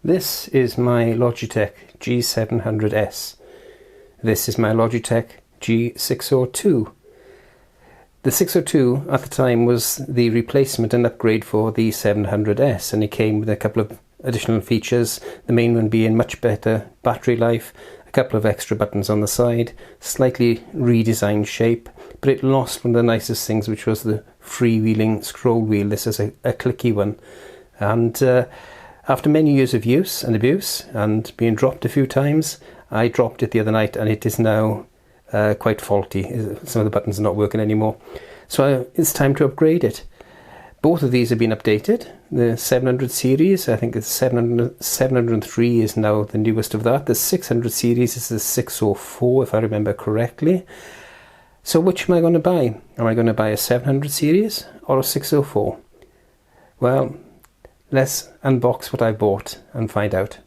This is my Logitech G700S. This is my Logitech G602. The 602 at the time was the replacement and upgrade for the 700S, and it came with a couple of additional features, the main one being much better battery life, a couple of extra buttons on the side, slightly redesigned shape, but it lost one of the nicest things, which was the freewheeling scroll wheel. This is a clicky one, and after many years of use and abuse and being dropped a few times, I dropped it the other night and it is now quite faulty. Some of the buttons are not working anymore. So it's time to upgrade it. Both of these have been updated. The 700 series, I think the 703 is now the newest of that. The 600 series is the 604 if I remember correctly. So which am I going to buy? Am I going to buy a 700 series or a 604? Well, let's unbox what I bought and find out.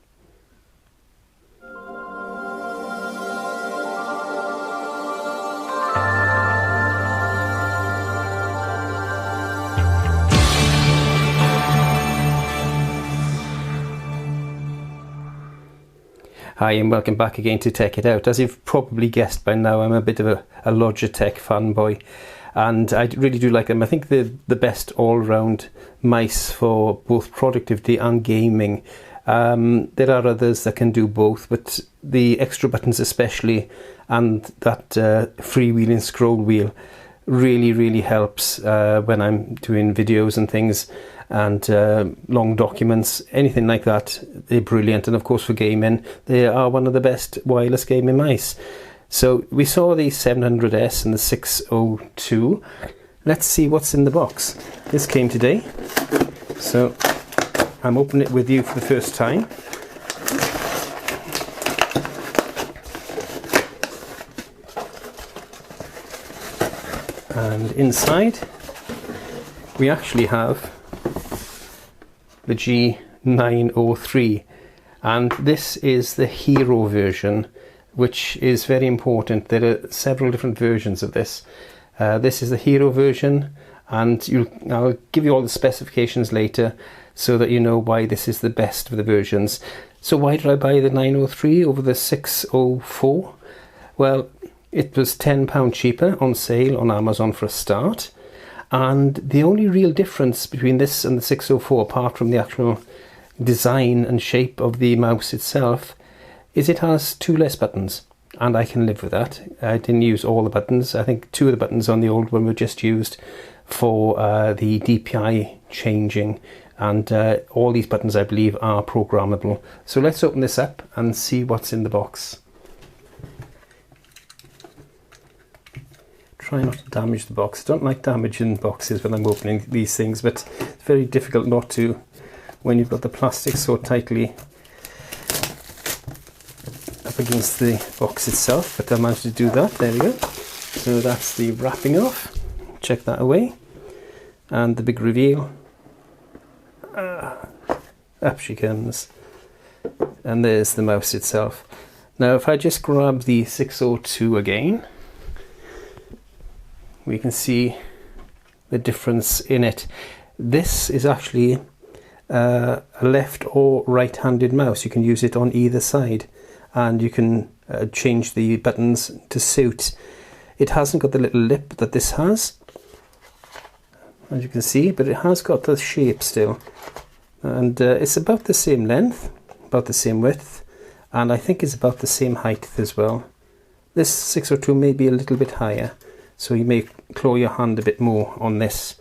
Hi and welcome back again to Tech It Out. As you've probably guessed by now, I'm a bit of a Logitech fanboy, and I really do like them. I think they're the best all-round mice for both productivity and gaming. There are others that can do both, but the extra buttons especially, and that freewheeling scroll wheel really helps when I'm doing videos and things, and long documents, anything like that. They're brilliant, and of course for gaming they are one of the best wireless gaming mice. So we saw the 700S and the 602. Let's see what's in the box. This came today, so I'm opening it with you for the first time. And inside we actually have the G903, and this is the Hero version, which is very important. There are several different versions of this. This is the Hero version, and I'll give you all the specifications later so that you know why this is the best of the versions. So why did I buy the 903 over the 604? Well, it was £10 cheaper on sale on Amazon for a start. And the only real difference between this and the 604, apart from the actual design and shape of the mouse itself, is it has 2 less buttons, and I can live with that. I didn't use all the buttons. I think 2 of the buttons on the old one were just used for the DPI changing, and all these buttons I believe are programmable. So let's open this up and see what's in the box. Try not to damage the box. I don't like damaging boxes when I'm opening these things, but it's very difficult not to when you've got the plastic so tightly up against the box itself, but I managed to do that. There we go. So that's the wrapping off. Check that away. And the big reveal. Up she comes. And there's the mouse itself. Now if I just grab the 602 again, we can see the difference in it. This is actually a left or right-handed mouse. You can use it on either side, and you can change the buttons to suit. It hasn't got the little lip that this has, as you can see, but it has got the shape still, and it's about the same length, about the same width, and I think it's about the same height as well. This 602 may be a little bit higher, so you may claw your hand a bit more on this.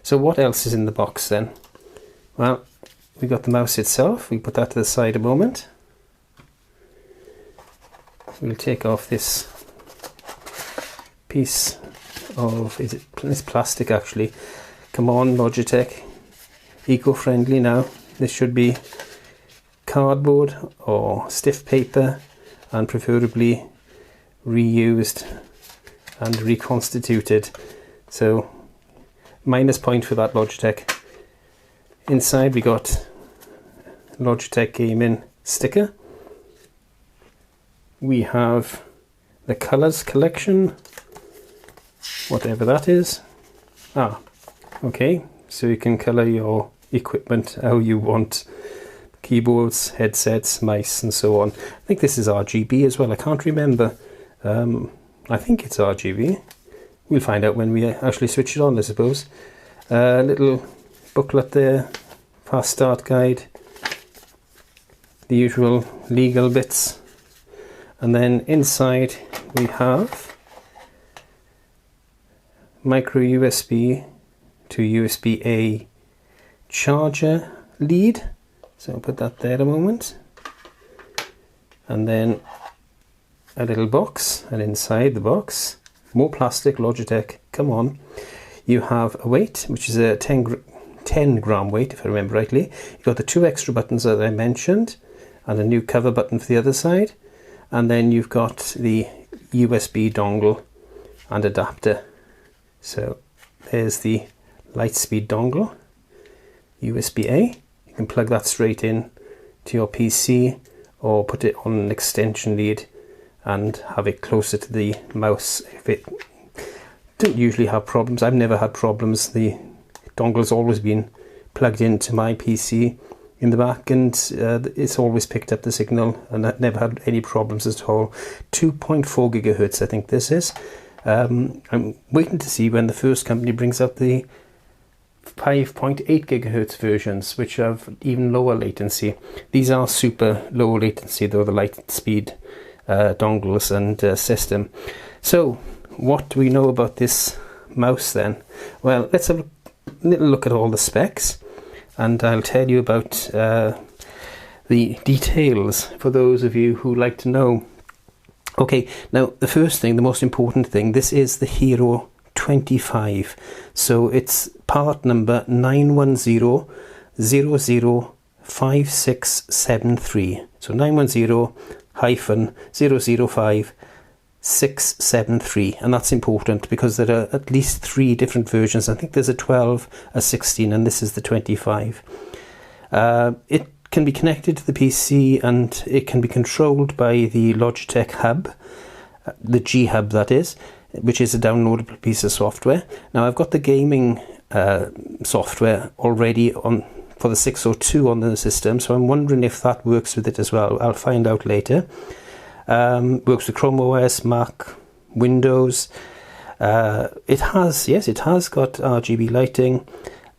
So what else is in the box then? Well, we got the mouse itself. We put that to the side a moment. We'll take off this piece of, it's plastic actually. Come on Logitech, eco-friendly now. This should be cardboard or stiff paper, and preferably reused and reconstituted. So minus point for that Logitech. Inside we got Logitech gaming sticker. We have the colours collection, whatever that is. Okay, so you can colour your equipment how you want. keyboards, headsets, mice and so on. I think this is RGB as well, I can't remember. I think it's RGB. We'll find out when we actually switch it on, I suppose. Little booklet there, fast start guide, the usual legal bits, and then inside we have micro USB to USB-A charger lead, so I'll put that there a moment, and then a little box, and inside the box, more plastic, Logitech, come on. You have a weight, which is a 10 gram weight, if I remember rightly. You've got the 2 extra buttons that I mentioned, and a new cover button for the other side, and then you've got the USB dongle and adapter. So there's the Lightspeed dongle, USB-A. You can plug that straight in to your PC or put it on an extension lead and have it closer to the mouse. If it don't usually have problems, I've never had problems. The dongle's always been plugged into my PC in the back, and it's always picked up the signal, and I've never had any problems at all. 2.4 gigahertz I think this is. I'm waiting to see when the first company brings out the 5.8 gigahertz versions, which have even lower latency. These are super low latency though, the Lightspeed dongles and system. So what do we know about this mouse then? Well, let's have a little look at all the specs, and I'll tell you about the details for those of you who like to know. Okay, now the first thing, the most important thing, this is the Hero 25. So it's part number 910005673. So 910-005-673, and that's important because there are at least 3 different versions. I think there's a 12, a 16, and this is the 25. It can be connected to the PC, and it can be controlled by the Logitech hub, the G hub that is, which is a downloadable piece of software. Now I've got the gaming software already on for the 602 on the system, so I'm wondering if that works with it as well. I'll find out later. Works with Chrome OS, Mac, Windows. It has got RGB lighting.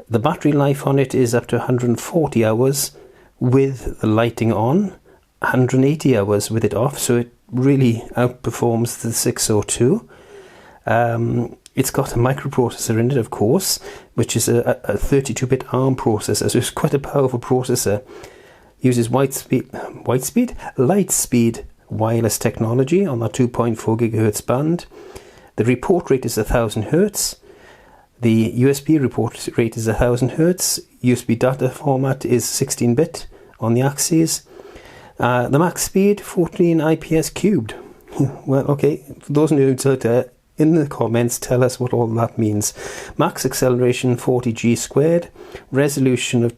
The battery life on it is up to 140 hours with the lighting on, 180 hours with it off, so it really outperforms the 602. It's got a microprocessor in it, of course, which is a 32-bit ARM processor, so it's quite a powerful processor. Uses Lightspeed wireless technology on that 2.4 gigahertz band. The report rate is 1000 hertz. The USB report rate is 1000 hertz. USB data format is 16-bit on the axes. The max speed 14 IPS cubed. Well, okay, for those nerds out there, in the comments tell us what all that means. Max acceleration 40G squared, resolution of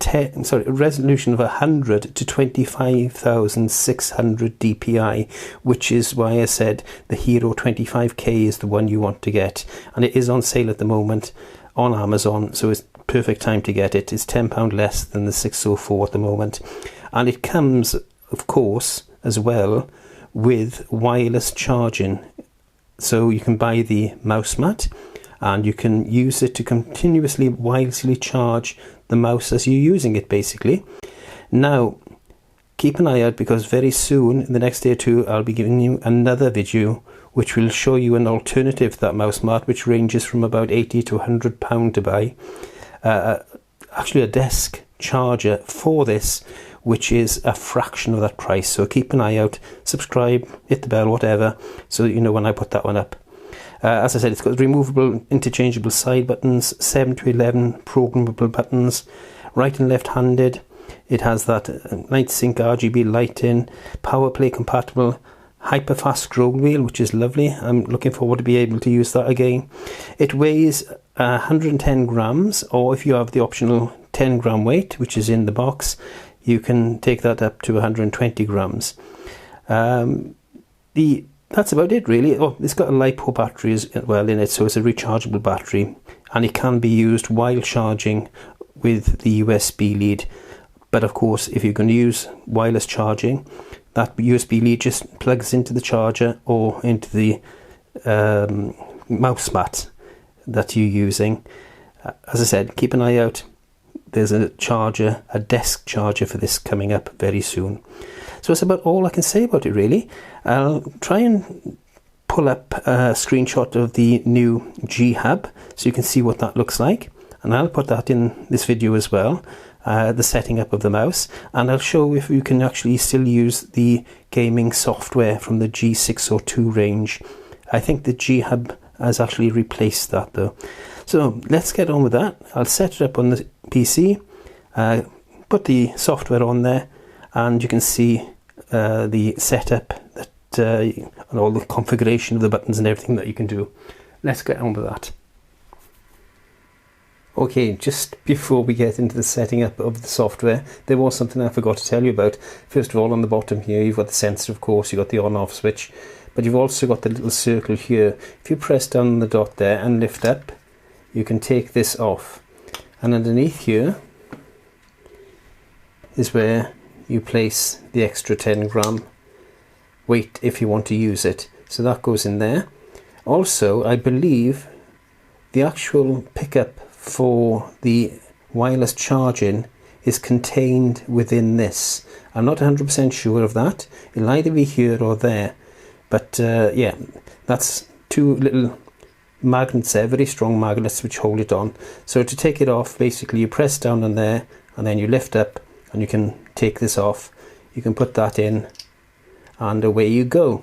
100 to 25,600 dpi, which is why I said the Hero 25K is the one you want to get, and it is on sale at the moment on Amazon, so it's perfect time to get it. It's £10 less than the 604 at the moment, and it comes, of course, as well with wireless charging. So you can buy the mouse mat and you can use it to continuously wirelessly charge the mouse as you're using it, basically. Now keep an eye out, because very soon, in the next day or two, I'll be giving you another video which will show you an alternative to that mouse mat, which ranges from about £80 to £100 to buy. Actually a desk charger for this, which is a fraction of that price. So keep an eye out, subscribe, hit the bell, whatever, so that you know when I put that one up. As I said, it's got removable interchangeable side buttons, 7 to 11 programmable buttons, right and left handed. It has that night sync RGB lighting, power play compatible, hyper fast scroll wheel, which is lovely. I'm looking forward to be able to use that again. It weighs 110 grams, or if you have the optional 10 gram weight, which is in the box, you can take that up to 120 grams. That's about it, really. Oh, it's got a LiPo battery as well in it, so it's a rechargeable battery, and it can be used while charging with the USB lead. But of course, if you're going to use wireless charging, that USB lead just plugs into the charger or into the mouse mat that you're using. As I said, keep an eye out. There's a charger, a desk charger for this coming up very soon. So that's about all I can say about it, really. I'll try and pull up a screenshot of the new G Hub so you can see what that looks like, and I'll put that in this video as well, the setting up of the mouse, and I'll show if you can actually still use the gaming software from the G602 range. I think the G Hub has actually replaced that though. So let's get on with that. I'll set it up on the PC, put the software on there, and you can see the setup that and all the configuration of the buttons and everything that you can do. Let's get on with that. Okay, just before we get into the setting up of the software, there was something I forgot to tell you about. First of all, on the bottom here, you've got the sensor, of course, you've got the on-off switch, but you've also got the little circle here. If you press down the dot there and lift up, you can take this off. And underneath here is where you place the extra 10 gram weight if you want to use it. So that goes in there. Also, I believe the actual pickup for the wireless charging is contained within this. I'm not 100% sure of that. It'll either be here or there. But yeah, that's two little magnets there, very strong magnets which hold it on. So to take it off, basically you press down on there and then you lift up and you can take this off. You can put that in and away you go.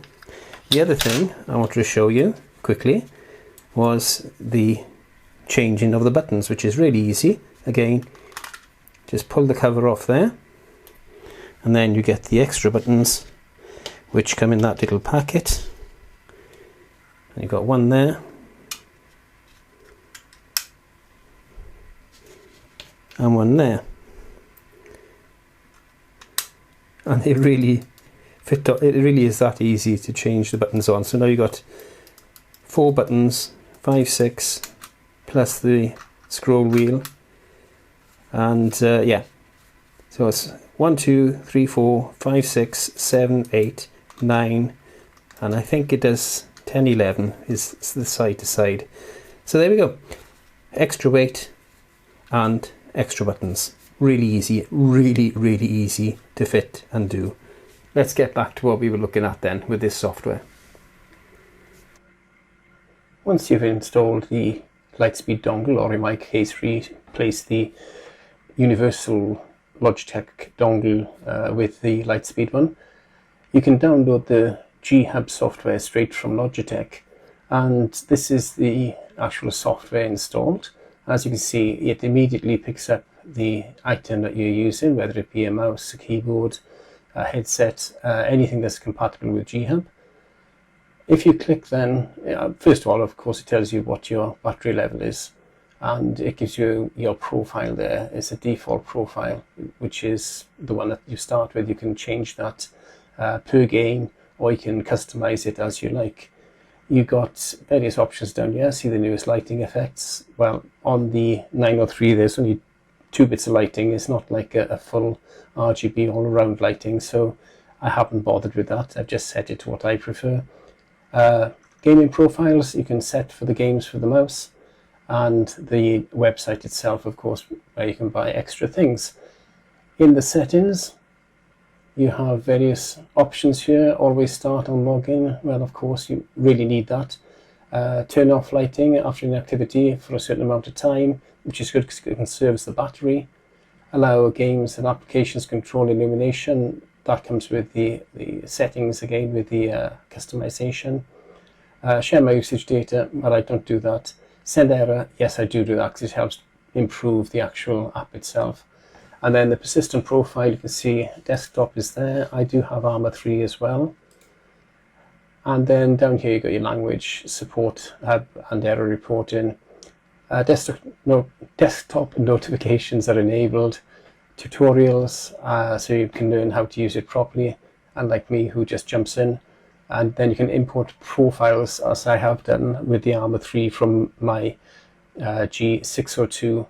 The other thing I wanted to show you quickly was the changing of the buttons, which is really easy. Again, just pull the cover off there and then you get the extra buttons which come in that little packet. And you've got one there and one there, and they really fit. It really is that easy to change the buttons on. So now you've got 4 buttons, 5, 6, plus the scroll wheel, and yeah, so it's 1, 2, 3, 4, 5, 6, 7, 8, 9, and I think it does 10, 11 is the side to side. So there we go, extra weight and extra buttons. Really easy, really easy to fit and do. Let's get back to what we were looking at then with this software. Once you've installed the Lightspeed dongle, or in my case replace the universal Logitech dongle with the Lightspeed one, you can download the G Hub software straight from Logitech, and this is the actual software installed. As you can see, it immediately picks up the item that you're using, whether it be a mouse, a keyboard, a headset, anything that's compatible with G Hub. If you click then, first of all, of course, it tells you what your battery level is, and it gives you your profile there. It's a default profile, which is the one that you start with. You can change that per game, or you can customize it as you like. You've got various options down here. See the newest lighting effects. Well, on the 903, there's only 2 bits of lighting. It's not like a full RGB all-around lighting, so I haven't bothered with that. I've just set it to what I prefer. Gaming profiles you can set for the games for the mouse, and the website itself, of course, where you can buy extra things. In the settings, you have various options here. Always start on login. Well, of course, you really need that. Turn off lighting after an activity for a certain amount of time, which is good because it conserves the battery. Allow games and applications control illumination. That comes with the settings again, with the customization. Share my usage data, but I don't do that. Send error, yes, I do that because it helps improve the actual app itself. And then the persistent profile, you can see desktop is there. I do have Armor 3 as well. And then down here you got your language support hub and error reporting. Desktop notifications are enabled. Tutorials, so you can learn how to use it properly, unlike me who just jumps in. And then you can import profiles, as I have done with the Armor 3 from my G602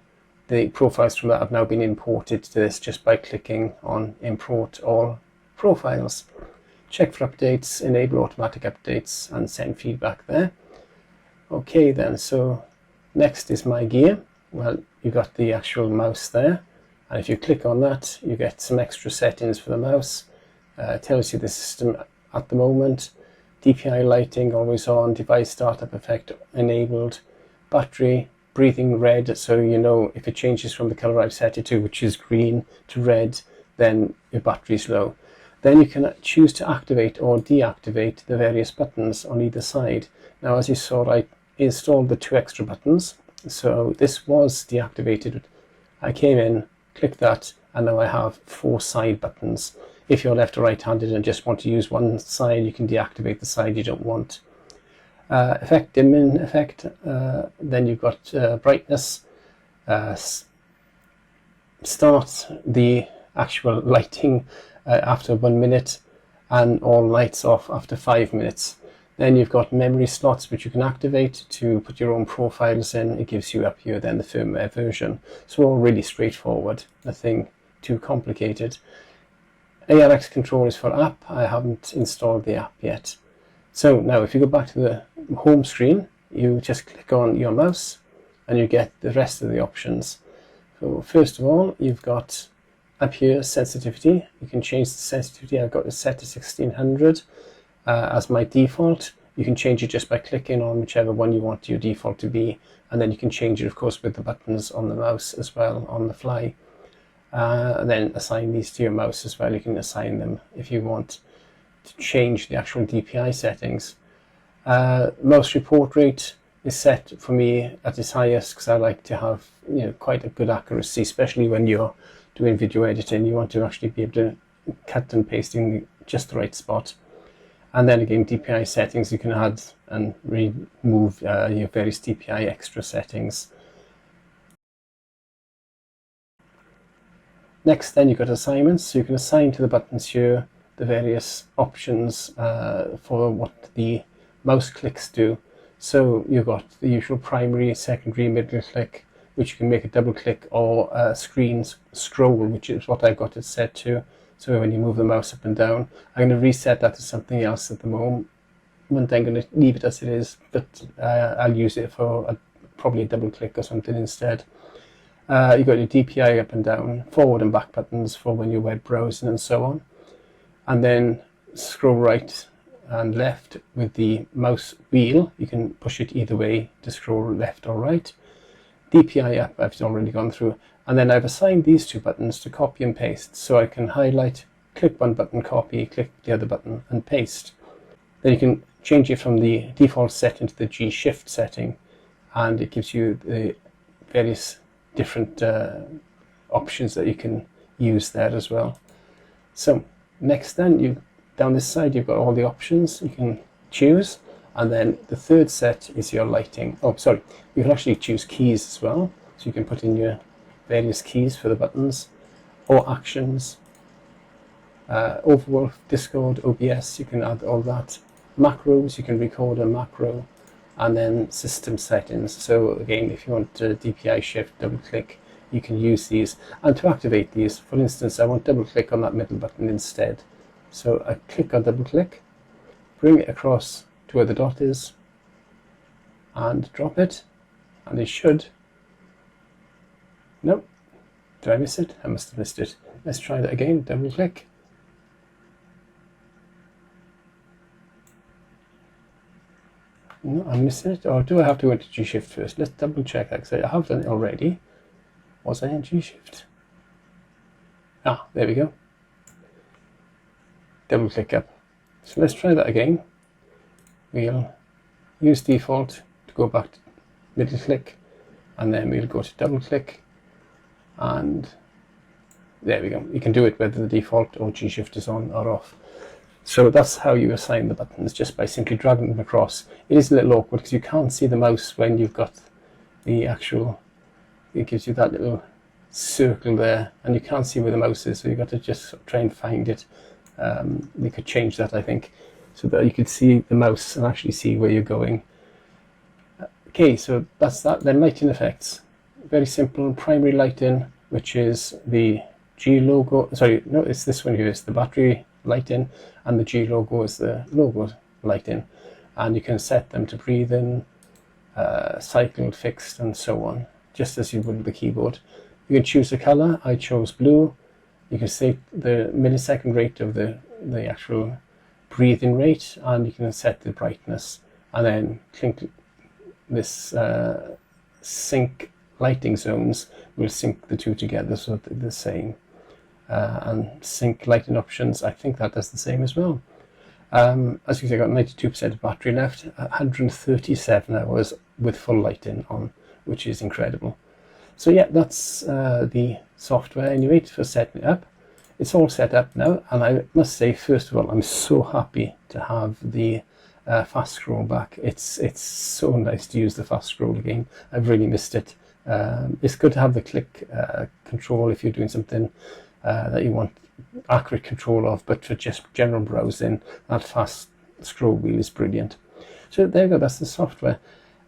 the profiles from that have now been imported to this just by clicking on import all profiles. Check for updates, enable automatic updates, and send feedback there. Okay then, so next is my gear. Well, you've got the actual mouse there, and if you click on that, you get some extra settings for the mouse. It tells you the system at the moment, DPI lighting always on, device startup effect enabled, battery, breathing red, so you know if it changes from the color I've set it to, which is green, to red, then your battery's low. Then you can choose to activate or deactivate the various buttons on either side. Now, as you saw, I installed the 2 extra buttons, so this was deactivated. I came in, clicked that, and now I have 4 side buttons. If you're left or right-handed and just want to use one side, you can deactivate the side you don't want. Effect, dim in effect, then you've got brightness, start the actual lighting after 1 minute, and all lights off after 5 minutes. Then you've got memory slots which you can activate to put your own profiles in. It gives you up here then the firmware version. So all really straightforward, nothing too complicated. ARX control is for app. I haven't installed the app yet. So now if you go back to the home screen, you just click on your mouse and you get the rest of the options. So first of all, you've got up here sensitivity. You can change the sensitivity. I've got it set to 1600 as my default. You can change it just by clicking on whichever one you want your default to be, and then you can change it of course with the buttons on the mouse as well on the fly. And then assign these to your mouse as well. You can assign them if you want to change the actual DPI settings. Mouse report rate is set for me at its highest because I like to have quite a good accuracy, especially when you're doing video editing. You want to actually be able to cut and paste in just the right spot. And then again, DPI settings, you can add and remove your various DPI extra settings. Next then you've got assignments, so you can assign to the buttons here the various options for what the mouse clicks do. So you've got the usual primary, secondary, middle click, which you can make a double click, or screen scroll, which is what I've got it set to. So when you move the mouse up and down, I'm going to reset that to something else at the moment. I'm going to leave it as it is, but I'll use it for probably a double click or something instead. You've got your DPI up and down, forward and back buttons for when you're web browsing and so on. And then scroll right and left with the mouse wheel. You can push it either way to scroll left or right. DPI up, I've already gone through. And then I've assigned these 2 buttons to copy and paste. So I can highlight, click one button, copy, click the other button and paste. Then you can change it from the default setting to the G shift setting. And it gives you the various different options that you can use there as well. So next then, down this side you've got all the options you can choose, and then the third set is your lighting. Oh sorry, you can actually choose keys as well, so you can put in your various keys for the buttons or actions. Overwolf, Discord, OBS, you can add all that. Macros, you can record a macro. And then system settings. So again, if you want to DPI shift, double click, you can use these. And to activate these, for instance, I want double click on that middle button instead. So I click on double click, bring it across to where the dot is, and drop it. And it should. Nope. Did I miss it? I must have missed it. Let's try that again. Double click. No, I'm missing it. Or do I have to go into G shift first? Let's double check that, because I have done it already. Was I in G shift? Ah, there we go. Double click up. So let's try that again. We'll use default to go back to middle click, and then we'll go to double click, and there we go. You can do it whether the default or G shift is on or off. So that's how you assign the buttons, just by simply dragging them across. It is a little awkward because you can't see the mouse when you've got the actual, it gives you that little circle there, and you can't see where the mouse is, so you've got to just try and find it. We could change that, I think, so that you could see the mouse and actually see where you're going. Okay, so that's that. Then lighting effects. very simple primary lighting, which is the G logo. Sorry, no, it's this one here. It's the battery lighting, and the G logo is the logo lighting. And you can set them to breathing, cycled, fixed, and so on, just as you would with the keyboard. You can choose a color. I chose blue. You can set the millisecond rate of the actual breathing rate, and you can set the brightness, and then click this sync lighting zones will sync the two together so they're the same. And sync lighting options, I think that does the same as well. As you can see, I got 92% of battery left, 137 hours with full lighting on, which is incredible. So yeah, that's the software anyway for setting it up. It's all set up now, and I must say, first of all, I'm so happy to have the fast scroll back. It's so nice to use the fast scroll again. I've really missed it. It's good to have the click control if you're doing something that you want accurate control of, but for just general browsing, that fast scroll wheel is brilliant. So there you go, that's the software.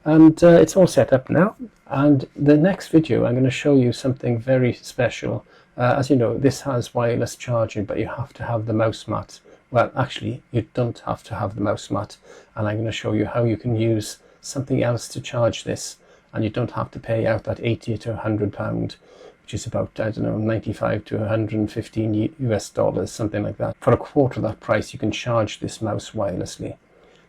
And it's all set up now, and the next video I'm going to show you something very special. As you know, this has wireless charging, but you have to have the mouse mat. Well, actually, you don't have to have the mouse mat, and I'm going to show you how you can use something else to charge this, and you don't have to pay out that 80 to £100, which is about, I don't know, 95 to 115 US dollars, something like that. For a quarter of that price, you can charge this mouse wirelessly.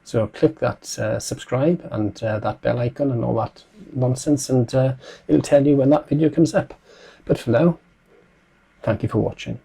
So click that subscribe and that bell icon and all that nonsense, and it'll tell you when that video comes up. But for now, thank you for watching.